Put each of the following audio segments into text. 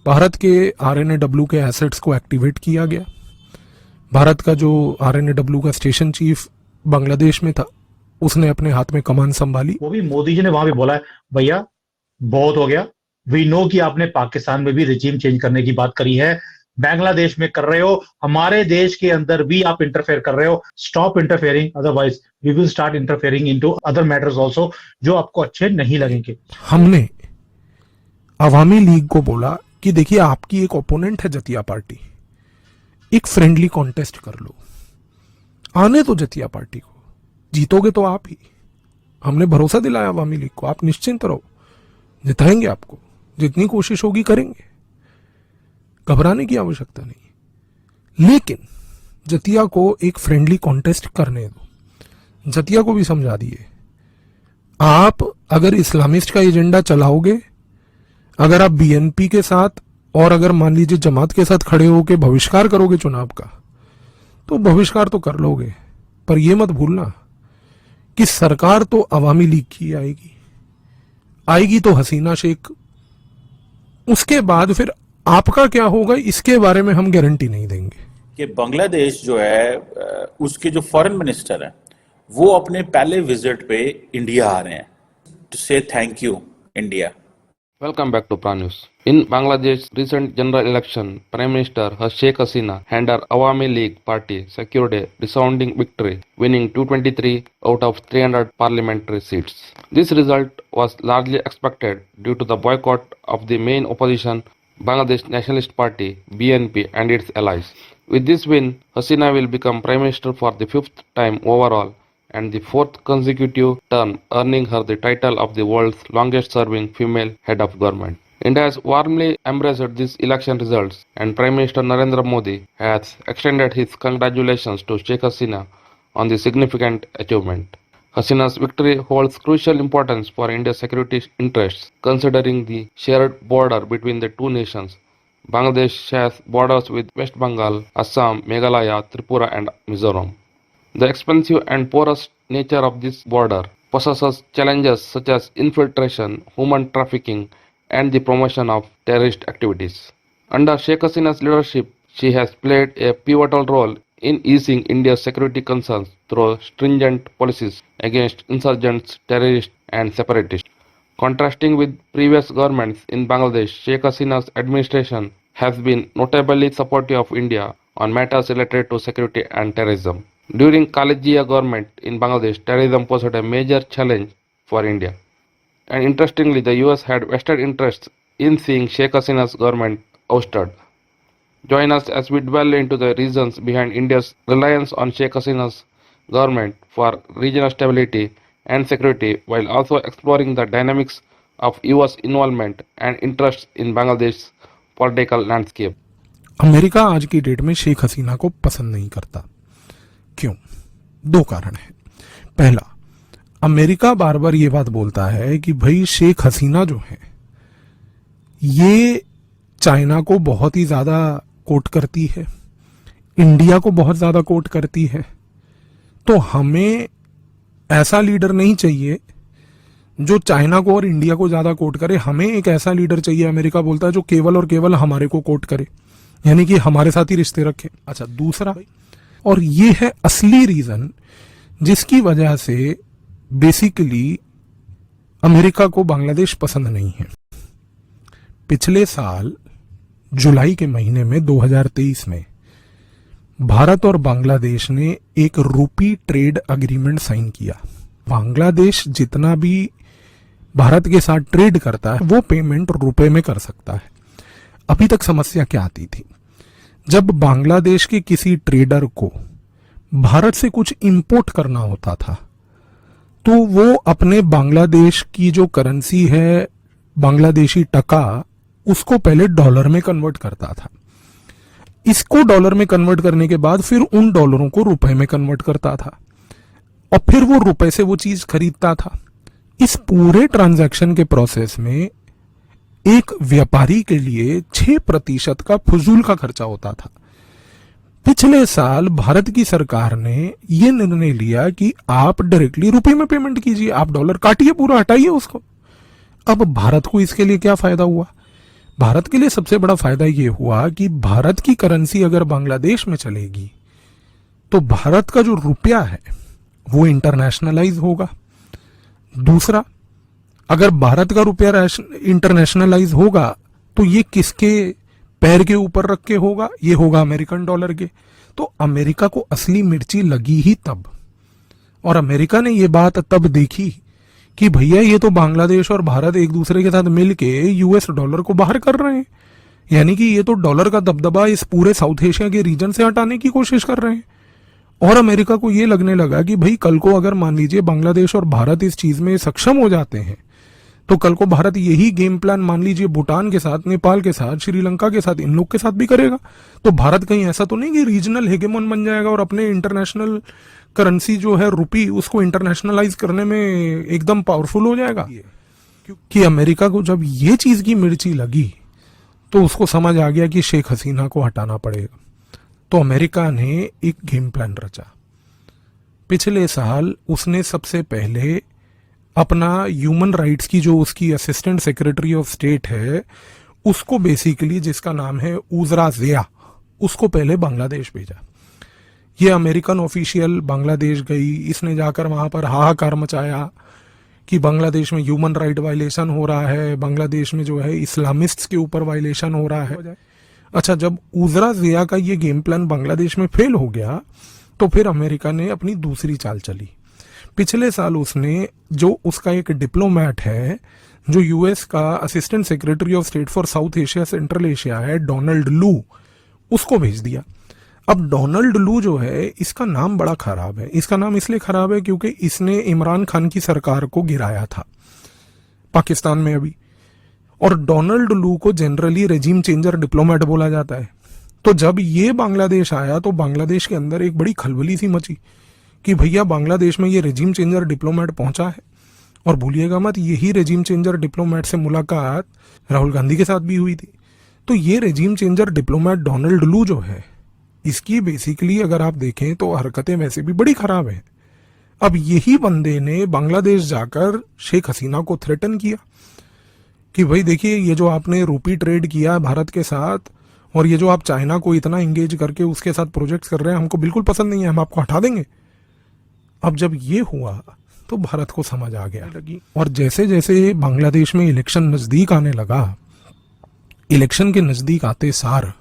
भारत के RNAW के assets को एक्टिवेट किया गया। भारत का जो RNAW का स्टेशन चीफ बांग्लादेश में था, उसने अपने हाथ में कमान संभाली। वो भी मोदी जी ने वहां भी बोला है, भैया बहुत हो गया, वी नो कि आपने पाकिस्तान में भी रिजीम चेंज करने की बात करी है, बांग्लादेश में कर रहे हो, हमारे देश के अंदर भी आप इंटरफेयर कर रहे हो, stop interfering, otherwise we will start interfering into other matters also जो आपको अच्छे नहीं लगेंगे। हमने अवामी लीग को बोला कि देखिए आपकी एक ओपोनेंट है जतिया पार्टी, एक फ्रेंडली कॉन्टेस्ट कर लो, आने तो जतिया पार्टी को, जीतोगे तो आप ही। हमने भरोसा दिलाया अवामी लीग को, आप निश्चिंत रहो, जिताएंगे आपको, जितनी कोशिश होगी करेंगे, घबराने की आवश्यकता नहीं। लेकिन जतिया को एक फ्रेंडली कॉन्टेस्ट करने दो। जतिया को भी समझा दिए, आप अगर इस्लामिस्ट का एजेंडा चलाओगे, अगर आप BNP के साथ और अगर मान लीजिए जमात के साथ खड़े होकर बहिष्कार करोगे चुनाव का, तो बहिष्कार तो कर लोगे, पर यह मत भूलना कि सरकार तो अवामी लीग की आएगी तो हसीना शेख, उसके बाद फिर आपका क्या होगा इसके बारे में हम गारंटी नहीं देंगे। कि बांग्लादेश जो है उसके जो फॉरेन मिनिस्टर हैं वो अपने पहले विजिट पे इंडिया आ रहे हैं टू से thank you India. Welcome back to Prime News. In Bangladesh's recent general election, Prime Minister Sheikh Hasina and her Awami League party secured a resounding victory, winning 223 out of 300 parliamentary seats. This result was largely expected due to the boycott of the main opposition, Bangladesh Nationalist Party (BNP) and its allies. With this win, Hasina will become Prime Minister for the 5th time overall and the 4th consecutive term, earning her the title of the world's longest-serving female head of government. India has warmly embraced these election results, and Prime Minister Narendra Modi has extended his congratulations to Sheikh Hasina on the significant achievement. Hasina's victory holds crucial importance for India's security interests, considering the shared border between the two nations. Bangladesh shares borders with West Bengal, Assam, Meghalaya, Tripura, and Mizoram. The expensive and porous nature of this border possesses challenges such as infiltration, human trafficking, and the promotion of terrorist activities. Under Sheikh Hasina's leadership, she has played a pivotal role in easing India's security concerns through stringent policies against insurgents, terrorists, and separatists. Contrasting with previous governments in Bangladesh, Sheikh Hasina's administration has been notably supportive of India on matters related to security and terrorism. During Khalid Zia government in Bangladesh, terrorism posed a major challenge for India. And interestingly, the US had vested interests in seeing Sheikh Hasina's government ousted. Join us as we delve into the reasons behind India's reliance on Sheikh Hasina's government for regional stability and security, while also exploring the dynamics of US involvement and interests in Bangladesh's political landscape. America आज की date में शेख हसीना को पसंद नहीं करता। क्यों? 2 कारण है। पहला, अमेरिका बार बार ये बात बोलता है कि भाई शेख हसीना जो है ये चाइना को बहुत ही ज्यादा कोट करती है, इंडिया को बहुत ज्यादा कोट करती है, तो हमें ऐसा लीडर नहीं चाहिए जो चाइना को और इंडिया को ज्यादा कोट करे। हमें एक ऐसा लीडर चाहिए, अमेरिका बोलता है, जो केवल और केवल हमारे को कोट करे, यानी कि हमारे साथ ही रिश्ते रखे। अच्छा, दूसरा, और ये है असली रीजन जिसकी वजह से बेसिकली अमेरिका को बांग्लादेश पसंद नहीं है। पिछले साल जुलाई के महीने में 2023 में भारत और बांग्लादेश ने एक रूपी ट्रेड एग्रीमेंट साइन किया। बांग्लादेश जितना भी भारत के साथ ट्रेड करता है वो पेमेंट रुपए में कर सकता है। अभी तक समस्या क्या आती थी, जब बांग्लादेश के किसी ट्रेडर को भारत से कुछ इंपोर्ट करना होता था तो वो अपने बांग्लादेश की जो करेंसी है, बांग्लादेशी टका, उसको पहले डॉलर में कन्वर्ट करता था। इसको डॉलर में कन्वर्ट करने के बाद फिर उन डॉलरों को रुपए में कन्वर्ट करता था और फिर वो रुपए से वो चीज खरीदता था। इस पूरे ट्रांजैक्शन के प्रोसेस में एक व्यापारी के लिए 6% का फजूल का खर्चा होता था। पिछले साल भारत की सरकार ने यह निर्णय लिया कि आप डायरेक्टली रुपए में पेमेंट कीजिए, आप डॉलर काटिए, पूरा हटाइए उसको। अब भारत को इसके लिए क्या फायदा हुआ? भारत के लिए सबसे बड़ा फायदा ये हुआ कि भारत की करेंसी अगर बांग्लादेश में चलेगी तो भारत का जो रुपया है वो इंटरनेशनलाइज होगा। दूसरा, अगर भारत का रुपया इंटरनेशनलाइज होगा तो ये किसके पैर के ऊपर रख के होगा? ये होगा अमेरिकन डॉलर के। तो अमेरिका को असली मिर्ची लगी ही तब, और अमेरिका ने ये बात तब देखी कि भैया ये तो बांग्लादेश और भारत एक दूसरे के साथ मिलके यूएस डॉलर को बाहर कर रहे हैं, यानी कि ये तो डॉलर का दबदबा इस पूरे साउथ एशिया के रीजन से हटाने की कोशिश कर रहे हैं। और अमेरिका को ये लगने लगा कि भाई कल को अगर मान लीजिए बांग्लादेश और भारत इस चीज में सक्षम हो जाते हैं तो कल को भारत यही गेम प्लान मान लीजिए भूटान के साथ, नेपाल के साथ, श्रीलंका के साथ, इन लोग के साथ भी करेगा। तो भारत कहीं ऐसा तो नहीं कि रीजनल हेगेमोन बन जाएगा और अपने इंटरनेशनल करेंसी जो है रुपी उसको इंटरनेशनलाइज करने में एकदम पावरफुल हो जाएगा। क्योंकि अमेरिका को जब ये चीज की मिर्ची लगी तो उसको समझ आ गया कि शेख हसीना को हटाना पड़ेगा। तो अमेरिका ने एक गेम प्लान रचा। पिछले साल उसने सबसे पहले अपना ह्यूमन राइट्स की जो उसकी असिस्टेंट सेक्रेटरी ऑफ स्टेट है उसको बेसिकली, जिसका नाम है उजरा ज़िया, उसको पहले बांग्लादेश भेजा। ये अमेरिकन ऑफिशियल बांग्लादेश गई, इसने जाकर वहां पर हाहाकार मचाया कि बांग्लादेश में ह्यूमन राइट वायलेशन हो रहा है, बांग्लादेश में जो है इस्लामिस्ट्स के ऊपर वायलेशन हो रहा है। अच्छा, जब उजरा ज़िया का ये गेम प्लान बांग्लादेश में फेल हो गया तो फिर अमेरिका ने अपनी दूसरी चाल चली। पिछले साल उसने जो उसका एक डिप्लोमेट है जो यूएस का assistant secretary of state for south Asia central Asia है, डोनाल्ड लू, उसको भेज दिया। अब डोनाल्ड लू जो है इसका नाम बड़ा खराब है। इसका नाम इसलिए खराब है क्योंकि इसने इमरान खान की सरकार को गिराया था पाकिस्तान में अभी, और डोनाल्ड लू को जनरली रेजिम चेंजर डिप्लोमेट बोला जाता है। तो जब ये बांग्लादेश आया तो बांग्लादेश के अंदर एक बड़ी खलबली सी मची कि भैया बांग्लादेश में ये रेजिम चेंजर डिप्लोमेट पहुंचा है। और भूलिएगा मत, यही रेजिम चेंजर डिप्लोमेट से मुलाकात राहुल गांधी के साथ भी हुई थी। तो ये रेजिम चेंजर डिप्लोमेट डोनाल्ड लू जो है, इसकी बेसिकली अगर आप देखें तो हरकतें वैसे भी बड़ी खराब है। अब यही बंदे ने बांग्लादेश जाकर शेख हसीना को थ्रेटन किया कि भाई देखिए, ये जो आपने रूपी ट्रेड किया भारत के साथ और ये जो आप चाइना को इतना एंगेज करके उसके साथ प्रोजेक्ट्स कर रहे हैं, हमको बिल्कुल पसंद नहीं है, हम आपको हटा देंगे। अब जब ये हुआ तो भारत को समझ आ गया लगी। और जैसे जैसे बांग्लादेश में इलेक्शन नजदीक आने लगा, इलेक्शन के नजदीक आते सार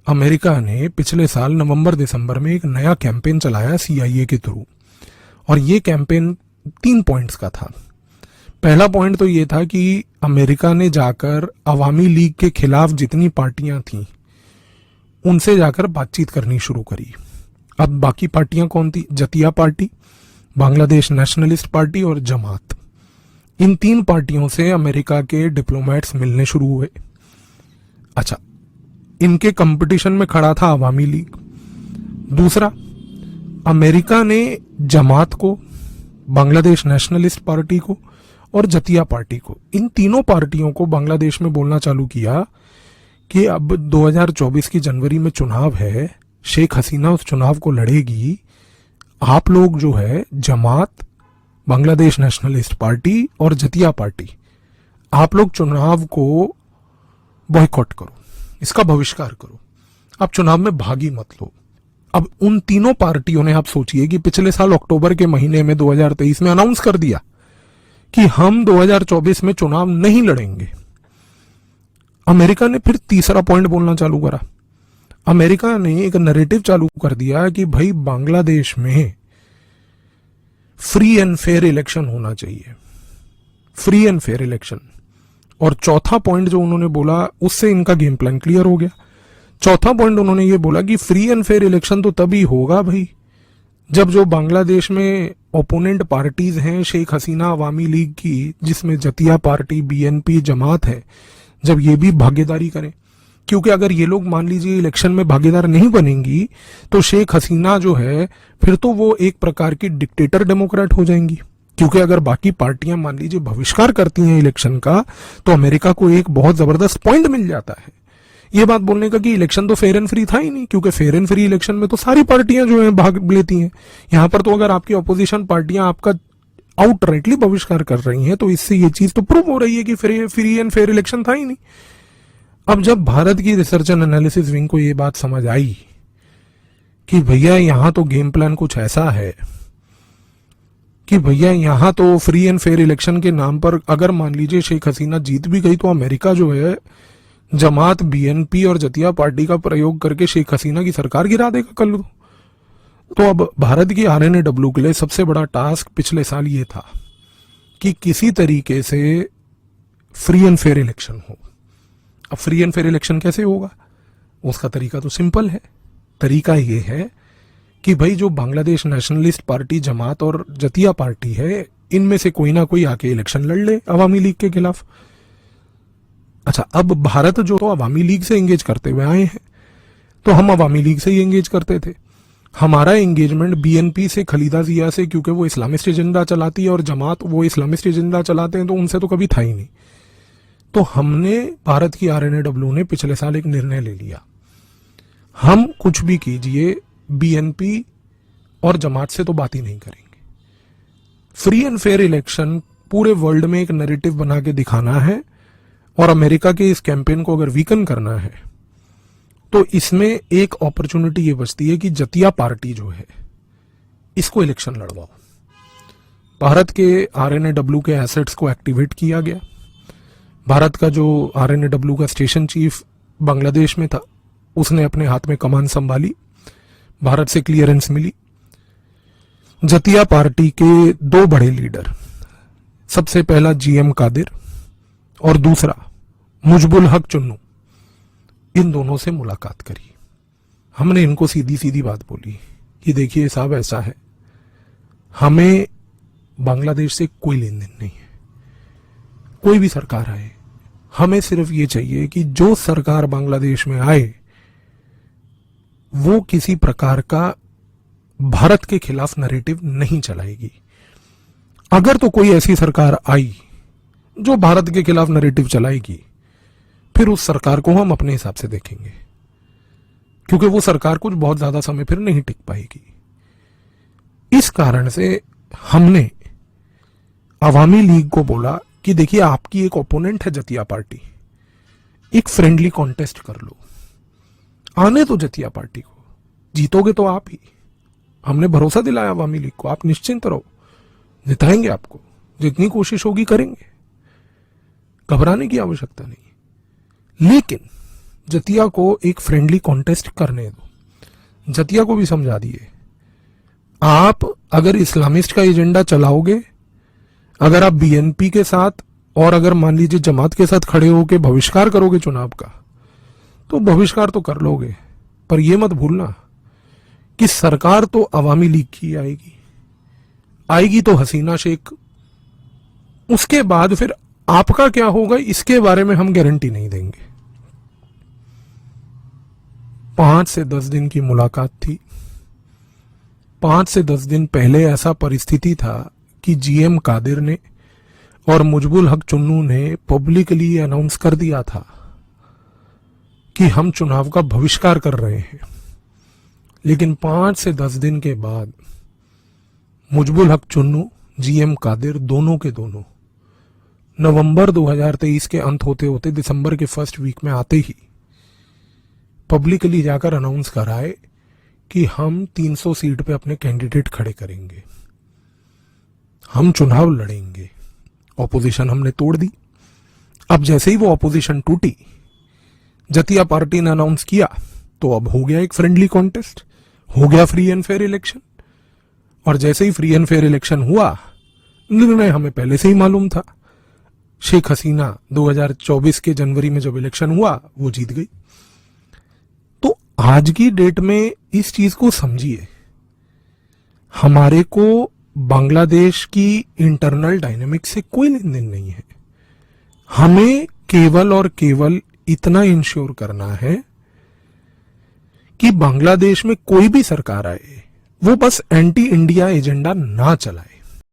अमेरिका ने पिछले साल नवंबर दिसंबर में एक नया कैंपेन चलाया CIA के थ्रू। और ये कैंपेन 3 पॉइंट्स का था। पहला पॉइंट तो ये था कि अमेरिका ने जाकर अवामी लीग के खिलाफ जितनी पार्टियां थीं उनसे जाकर बातचीत करनी शुरू करी। अब बाकी पार्टियां कौन थी? जतिया पार्टी, बांग्लादेश नेशनलिस्ट पार्टी और जमात। इन 3 पार्टियों से अमेरिका के डिप्लोमेट्स मिलने शुरू हुए। अच्छा, इनके कंपटीशन में खड़ा था अवामी लीग। दूसरा, अमेरिका ने जमात को, बांग्लादेश नेशनलिस्ट पार्टी को और जतिया पार्टी को, इन तीनों पार्टियों को बांग्लादेश में बोलना चालू किया कि अब 2024 की जनवरी में चुनाव है, शेख हसीना उस चुनाव को लड़ेगी, आप लोग जो है जमात, बांग्लादेश नेशनलिस्ट पार्टी और जतिया पार्टी, आप लोग चुनाव को बॉयकॉट करो, इसका बहिष्कार करो, आप चुनाव में भागी मत लो। अब उन तीनों पार्टियों ने, आप सोचिए कि पिछले साल अक्टूबर के महीने में 2023 में अनाउंस कर दिया कि हम 2024 में चुनाव नहीं लड़ेंगे। अमेरिका ने फिर तीसरा पॉइंट बोलना चालू करा। अमेरिका ने एक नैरेटिव चालू कर दिया कि भाई बांग्लादेश में फ्री एंड फेयर इलेक्शन होना चाहिए, फ्री एंड फेयर इलेक्शन। और चौथा पॉइंट जो उन्होंने बोला उससे इनका गेम प्लान क्लियर हो गया। चौथा पॉइंट उन्होंने ये बोला कि फ्री एंड फेयर इलेक्शन तो तभी होगा भाई जब जो बांग्लादेश में ओपोनेंट पार्टीज हैं शेख हसीना अवामी लीग की, जिसमें जतिया पार्टी, BNP, जमात है, जब ये भी भागीदारी करें। क्योंकि अगर ये लोग मान लीजिए इलेक्शन में भागीदार नहीं बनेंगी तो शेख हसीना जो है फिर तो वो एक प्रकार की डिक्टेटर डेमोक्रेट हो जाएंगी। क्योंकि अगर बाकी पार्टियां मान लीजिए बहिष्कार करती हैं इलेक्शन का तो अमेरिका को एक बहुत जबरदस्त पॉइंट मिल जाता है ये बात बोलने का कि इलेक्शन तो फेयर एंड फ्री था ही नहीं, क्योंकि फेयर एंड फ्री इलेक्शन में तो सारी पार्टियां जो है भाग लेती हैं। यहां पर तो अगर आपकी अपोजिशन पार्टियां आपका आउटराइटली बहिष्कार कर रही हैं, तो इससे ये चीज तो प्रूव हो रही है कि फ्री एंड फेयर इलेक्शन था ही नहीं। अब जब भारत की रिसर्च एंड एनालिसिस विंग को ये बात समझ आई कि भैया यहां तो गेम प्लान कुछ ऐसा है कि भैया यहां तो फ्री एंड फेयर इलेक्शन के नाम पर अगर मान लीजिए शेख हसीना जीत भी गई तो अमेरिका जो है जमात, बीएनपी और जतिया पार्टी का प्रयोग करके शेख हसीना की सरकार गिरा देगा कल को। तो अब भारत की आरएनएडब्ल्यू के लिए सबसे बड़ा टास्क पिछले साल ये था कि किसी तरीके से फ्री एंड फेयर इलेक्शन हो। अब फ्री एंड फेयर इलेक्शन कैसे होगा? उसका तरीका तो सिंपल है। तरीका ये है कि भाई जो बांग्लादेश नेशनलिस्ट पार्टी, जमात और जतिया पार्टी है, इनमें से कोई ना कोई आके इलेक्शन लड़ ले अवामी लीग के खिलाफ। अच्छा, अब भारत जो तो अवामी लीग से एंगेज करते हुए आए हैं, तो हम अवामी लीग से ही एंगेज करते थे। हमारा एंगेजमेंट बीएनपी से, खलीदा जिया से, क्योंकि वो इस्लामिस्ट एजेंडा चलाती है और जमात वो इस्लामिस्ट एजेंडा चलाते हैं, तो उनसे तो कभी था ही नहीं। तो हमने, भारत की आरएनएडब्ल्यू ने पिछले साल एक निर्णय ले लिया, हम कुछ भी कीजिए बीएनपी और जमात से तो बात ही नहीं करेंगे। फ्री एंड फेयर इलेक्शन पूरे वर्ल्ड में एक नैरेटिव बना के दिखाना है और अमेरिका के इस कैंपेन को अगर वीकन करना है तो इसमें एक अपॉर्चुनिटी ये बचती है कि जतिया पार्टी जो है इसको इलेक्शन लड़वाओ। भारत के आरएनएडब्ल्यू के एसेट्स को एक्टिवेट किया गया। भारत का जो आरएनएडब्ल्यू का स्टेशन चीफ बांग्लादेश में था, उसने अपने हाथ में कमान संभाली, भारत से क्लियरेंस मिली। जतिया पार्टी के दो बड़े लीडर, सबसे पहला जीएम कादिर और दूसरा मुजबुल हक चुन्नू, इन दोनों से मुलाकात करी। हमने इनको सीधी सीधी बात बोली कि देखिए साहब, ऐसा है, हमें बांग्लादेश से कोई लेन देन नहीं है, कोई भी सरकार आए, हमें सिर्फ ये चाहिए कि जो सरकार बांग्लादेश में आए वो किसी प्रकार का भारत के खिलाफ नैरेटिव नहीं चलाएगी। अगर तो कोई ऐसी सरकार आई जो भारत के खिलाफ नैरेटिव चलाएगी, फिर उस सरकार को हम अपने हिसाब से देखेंगे, क्योंकि वो सरकार कुछ बहुत ज्यादा समय फिर नहीं टिक पाएगी। इस कारण से हमने अवामी लीग को बोला कि देखिए, आपकी एक ओपोनेंट है जतिया पार्टी, एक फ्रेंडली कॉन्टेस्ट कर लो, आने तो जतिया पार्टी को, जीतोगे तो आप ही। हमने भरोसा दिलाया अवामी लीग को, आप निश्चिंत रहो, जिताएंगे आपको, जितनी कोशिश होगी करेंगे, घबराने की आवश्यकता नहीं। लेकिन जतिया को एक फ्रेंडली कॉन्टेस्ट करने दो। जतिया को भी समझा दिए, आप अगर इस्लामिस्ट का एजेंडा चलाओगे, अगर आप बीएनपी के साथ और अगर मान लीजिए जमात के साथ खड़े होकर बहिष्कार करोगे चुनाव का, तो बहिष्कार तो कर लोगे, पर यह मत भूलना कि सरकार तो अवामी लीग की आएगी तो हसीना शेख, उसके बाद फिर आपका क्या होगा इसके बारे में हम गारंटी नहीं देंगे। 5 से 10 दिन की मुलाकात थी। 5 से 10 दिन पहले ऐसा परिस्थिति था कि जीएम कादिर ने और मुजबुल हक चुन्नू ने पब्लिकली अनाउंस कर दिया था कि हम चुनाव का बहिष्कार कर रहे हैं। लेकिन 5 से 10 दिन के बाद मुजबुल हक चुन्नू, जीएम कादिर, दोनों के दोनों नवंबर 2023 के अंत होते होते दिसंबर के फर्स्ट वीक में आते ही पब्लिकली जाकर अनाउंस कराए कि हम 300 सीट पे अपने कैंडिडेट खड़े करेंगे, हम चुनाव लड़ेंगे। ऑपोजिशन हमने तोड़ दी। अब जैसे ही वो ऑपोजिशन टूटी, जतिया पार्टी ने अनाउंस किया, तो अब हो गया एक फ्रेंडली कॉन्टेस्ट, हो गया फ्री एंड फेयर इलेक्शन। और जैसे ही फ्री एंड फेयर इलेक्शन हुआ, निर्णय हमें पहले से ही मालूम था, शेख हसीना 2024 के जनवरी में जब इलेक्शन हुआ वो जीत गई। तो आज की डेट में इस चीज को समझिए, हमारे को बांग्लादेश की इंटरनल डायनेमिक्स से कोई लेन देन नहीं है। हमें केवल और केवल इतना इंश्योर करना है कि बांग्लादेश में कोई भी सरकार आए वो बस एंटी इंडिया एजेंडा ना चलाए।